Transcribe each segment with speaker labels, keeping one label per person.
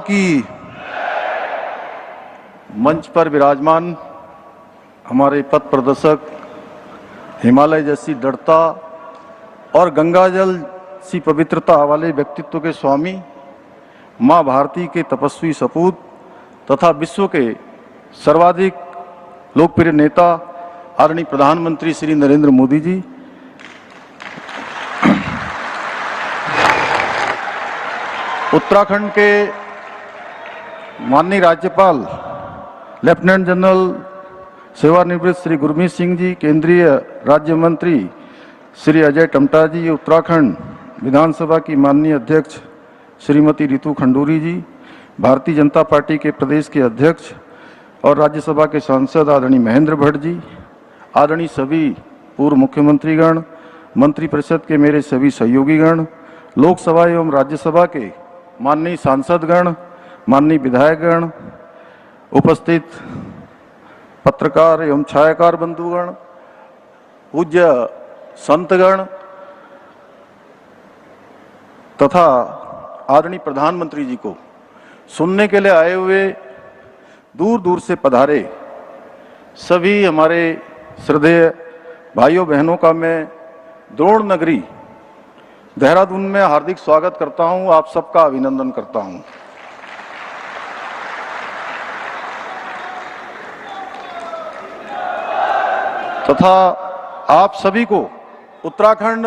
Speaker 1: की मंच पर विराजमान हमारे पथ प्रदर्शक, हिमालय जैसी दृढ़ता और गंगाजल सी पवित्रता वाले व्यक्तित्व के स्वामी, मां भारती के तपस्वी सपूत तथा विश्व के सर्वाधिक लोकप्रिय नेता आदरणीय प्रधानमंत्री श्री नरेंद्र मोदी जी, उत्तराखंड के माननीय राज्यपाल लेफ्टिनेंट जनरल सेवानिवृत्त श्री गुरमीत सिंह जी, केंद्रीय राज्य मंत्री श्री अजय टमटा जी, उत्तराखंड विधानसभा की माननीय अध्यक्ष श्रीमती रितु खंडूरी जी, भारतीय जनता पार्टी के प्रदेश के अध्यक्ष और राज्यसभा के सांसद आदरणीय महेंद्र भट्ट जी, आदरणीय सभी पूर्व मुख्यमंत्रीगण, मंत्रिपरिषद के मेरे सभी सहयोगीगण, लोकसभा एवं राज्यसभा के माननीय सांसदगण, माननीय विधायकगण, उपस्थित पत्रकार एवं छायाकार बंधुगण, पूज्य संतगण तथा आदरणीय प्रधानमंत्री जी को सुनने के लिए आए हुए दूर दूर से पधारे सभी हमारे श्रद्धेय भाइयों बहनों का मैं द्रोण नगरी देहरादून में हार्दिक स्वागत करता हूं, आप सबका अभिनंदन करता हूं। तथा आप सभी को उत्तराखंड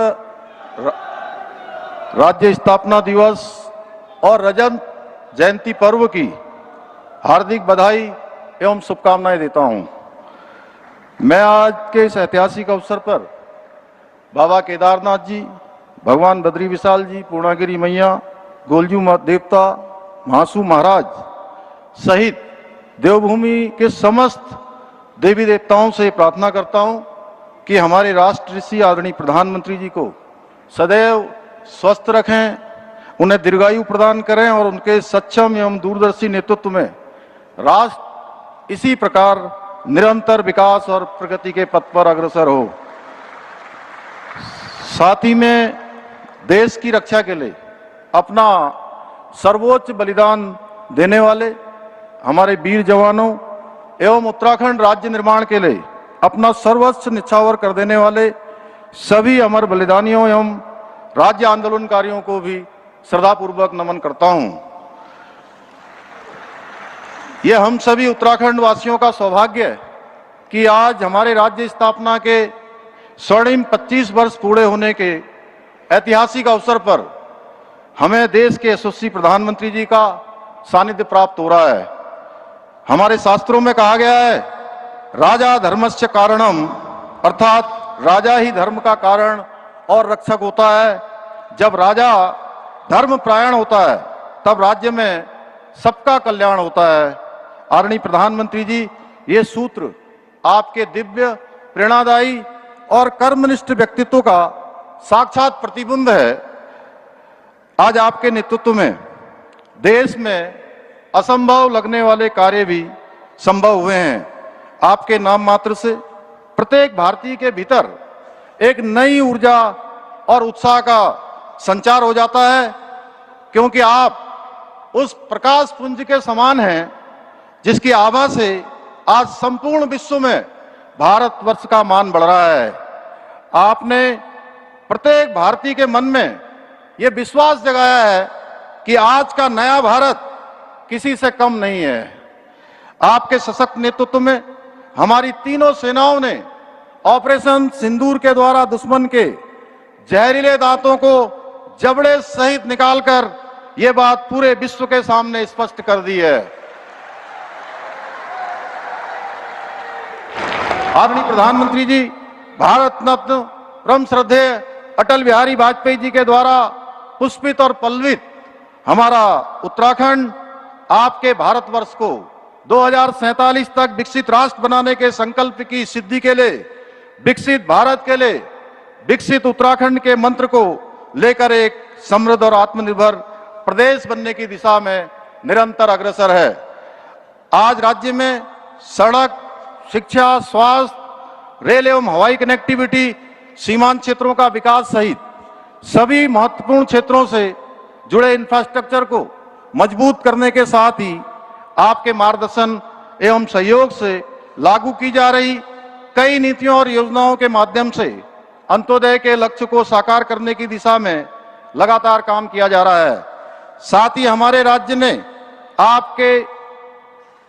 Speaker 1: राज्य स्थापना दिवस और रजत जयंती पर्व की हार्दिक बधाई एवं शुभकामनाएं देता हूं। मैं आज के इस ऐतिहासिक अवसर पर बाबा केदारनाथ जी, भगवान बद्री विशाल जी, पूर्णागिरी मैया, गोलजू देवता, महासू महाराज सहित देवभूमि के समस्त देवी देवताओं से प्रार्थना करता हूं कि हमारे राष्ट्र ऋषि आदरणीय प्रधानमंत्री जी को सदैव स्वस्थ रखें, उन्हें दीर्घायु प्रदान करें और उनके सक्षम एवं दूरदर्शी नेतृत्व में राष्ट्र इसी प्रकार निरंतर विकास और प्रगति के पथ पर अग्रसर हो। साथ ही में देश की रक्षा के लिए अपना सर्वोच्च बलिदान देने वाले हमारे वीर जवानों एवं उत्तराखंड राज्य निर्माण के लिए अपना सर्वस्व निछावर कर देने वाले सभी अमर बलिदानियों एवं राज्य आंदोलनकारियों को भी श्रद्धापूर्वक नमन करता हूं। यह हम सभी उत्तराखंड वासियों का सौभाग्य है कि आज हमारे राज्य स्थापना के स्वर्णिम 25 वर्ष पूरे होने के ऐतिहासिक अवसर पर हमें देश के यशस्वी प्रधानमंत्री जी का सानिध्य प्राप्त हो रहा है। हमारे शास्त्रों में कहा गया है, राजा धर्मस्य कारणम, अर्थात राजा ही धर्म का कारण और रक्षक होता है। जब राजा धर्म परायण होता है तब राज्य में सबका कल्याण होता है। आदरणीय प्रधानमंत्री जी, ये सूत्र आपके दिव्य, प्रेरणादायी और कर्मनिष्ठ व्यक्तित्व का साक्षात प्रतिबिंब है। आज आपके नेतृत्व में देश में असंभव लगने वाले कार्य भी संभव हुए हैं। आपके नाम मात्र से प्रत्येक भारतीय के भीतर एक नई ऊर्जा और उत्साह का संचार हो जाता है, क्योंकि आप उस प्रकाश पुंज के समान हैं जिसकी आभा से आज संपूर्ण विश्व में भारतवर्ष का मान बढ़ रहा है। आपने प्रत्येक भारतीय के मन में यह विश्वास जगाया है कि आज का नया भारत किसी से कम नहीं है। आपके सशक्त नेतृत्व में हमारी तीनों सेनाओं ने ऑपरेशन सिंदूर के द्वारा दुश्मन के जहरीले दांतों को जबड़े सहित निकालकर यह बात पूरे विश्व के सामने स्पष्ट कर दी है। आदरणीय प्रधानमंत्री जी, भारत रत्न परम श्रद्धेय अटल बिहारी वाजपेयी जी के द्वारा पुष्पित और पल्लवित हमारा उत्तराखंड आपके भारतवर्ष को 2047 तक विकसित राष्ट्र बनाने के संकल्प की सिद्धि के लिए, विकसित भारत के लिए, विकसित उत्तराखंड के मंत्र को लेकर एक समृद्ध और आत्मनिर्भर प्रदेश बनने की दिशा में निरंतर अग्रसर है। आज राज्य में सड़क, शिक्षा, स्वास्थ्य, रेल एवं हवाई कनेक्टिविटी, सीमांत क्षेत्रों का विकास सहित सभी महत्वपूर्ण क्षेत्रों से जुड़े इंफ्रास्ट्रक्चर को मजबूत करने के साथ ही आपके मार्गदर्शन एवं सहयोग से लागू की जा रही कई नीतियों और योजनाओं के माध्यम से अंत्योदय के लक्ष्य को साकार करने की दिशा में लगातार काम किया जा रहा है। साथ ही हमारे राज्य ने आपके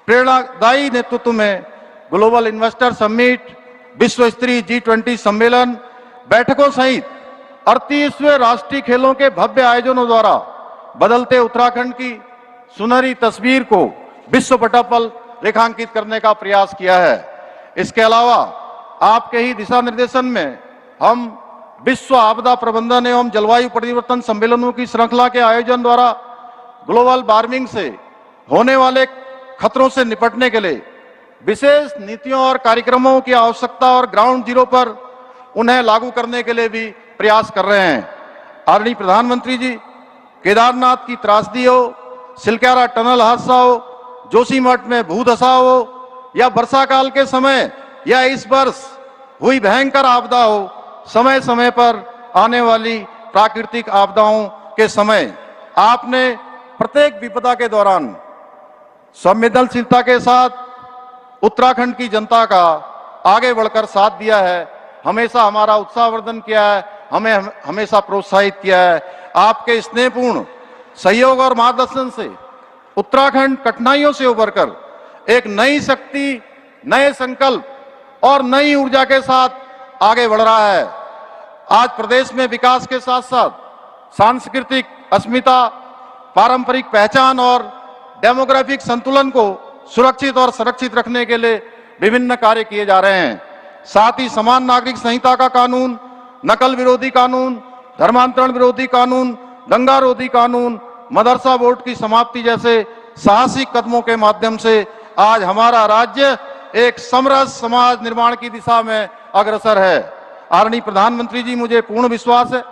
Speaker 1: प्रेरणादायी नेतृत्व में ग्लोबल इन्वेस्टर समिट, विश्व स्तरीय G20 सम्मेलन, बैठकों सहित 38वें राष्ट्रीय खेलों के भव्य आयोजनों द्वारा बदलते उत्तराखंड की सुनहरी तस्वीर को विश्व पटल पर रेखांकित करने का प्रयास किया है। इसके अलावा आपके ही दिशा निर्देशन में हम विश्व आपदा प्रबंधन एवं जलवायु परिवर्तन सम्मेलनों की श्रृंखला के आयोजन द्वारा ग्लोबल वार्मिंग से होने वाले खतरों से निपटने के लिए विशेष नीतियों और कार्यक्रमों की आवश्यकता और ग्राउंड जीरो पर उन्हें लागू करने के लिए भी प्रयास कर रहे हैं। आदरणीय प्रधानमंत्री जी, केदारनाथ की त्रासदी हो, सिलक्यारा टनल हादसा हो, जोशीमठ में भूधसा हो या वर्षा काल के समय या इस वर्ष हुई भयंकर आपदा हो, समय समय पर आने वाली प्राकृतिक आपदाओं के समय आपने प्रत्येक विपदा के दौरान संवेदनशीलता के साथ उत्तराखंड की जनता का आगे बढ़कर साथ दिया है, हमेशा हमारा उत्साहवर्धन किया है, हमें हमेशा प्रोत्साहित किया है। आपके स्नेहपूर्ण सहयोग और मार्गदर्शन से उत्तराखंड कठिनाइयों से उबरकर एक नई शक्ति, नए संकल्प और नई ऊर्जा के साथ आगे बढ़ रहा है। आज प्रदेश में विकास के साथ साथ सांस्कृतिक अस्मिता, पारंपरिक पहचान और डेमोग्राफिक संतुलन को सुरक्षित और संरक्षित रखने के लिए विभिन्न कार्य किए जा रहे हैं। साथ ही समान नागरिक संहिता का कानून, नकल विरोधी कानून, धर्मांतरण विरोधी कानून, दंगा रोधी कानून, मदरसा बोर्ड की समाप्ति जैसे साहसिक कदमों के माध्यम से आज हमारा राज्य एक समरस समाज निर्माण की दिशा में अग्रसर है। आदरणीय प्रधानमंत्री जी, मुझे पूर्ण विश्वास है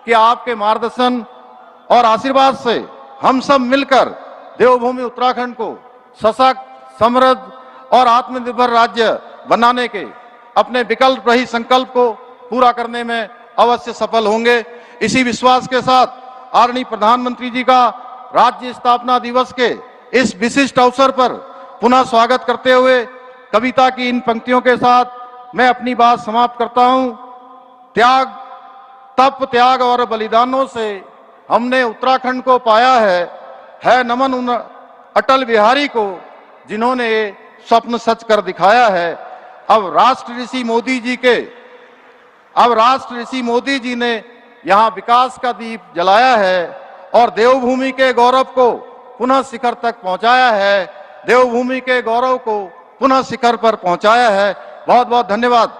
Speaker 1: कि आपके मार्गदर्शन और आशीर्वाद से हम सब मिलकर देवभूमि उत्तराखंड को सशक्त, समृद्ध और आत्मनिर्भर राज्य बनाने के अपने विकल्प रहित संकल्प को पूरा करने में अवश्य सफल होंगे। इसी विश्वास के साथ आदरणीय प्रधानमंत्री जी का राज्य स्थापना दिवस के इस विशिष्ट अवसर पर पुनः स्वागत करते हुए कविता की इन पंक्तियों के साथ मैं अपनी बात समाप्त करता हूं। त्याग, तप, त्याग और बलिदानों से हमने उत्तराखंड को पाया है नमन उन अटल बिहारी को जिन्होंने ये स्वप्न सच कर दिखाया है। अब राष्ट्र ऋषि मोदी जी ने यहाँ विकास का दीप जलाया है और देवभूमि के गौरव को पुनः शिखर तक पहुंचाया है, देवभूमि के गौरव को पुनः शिखर पर पहुंचाया है। बहुत बहुत धन्यवाद।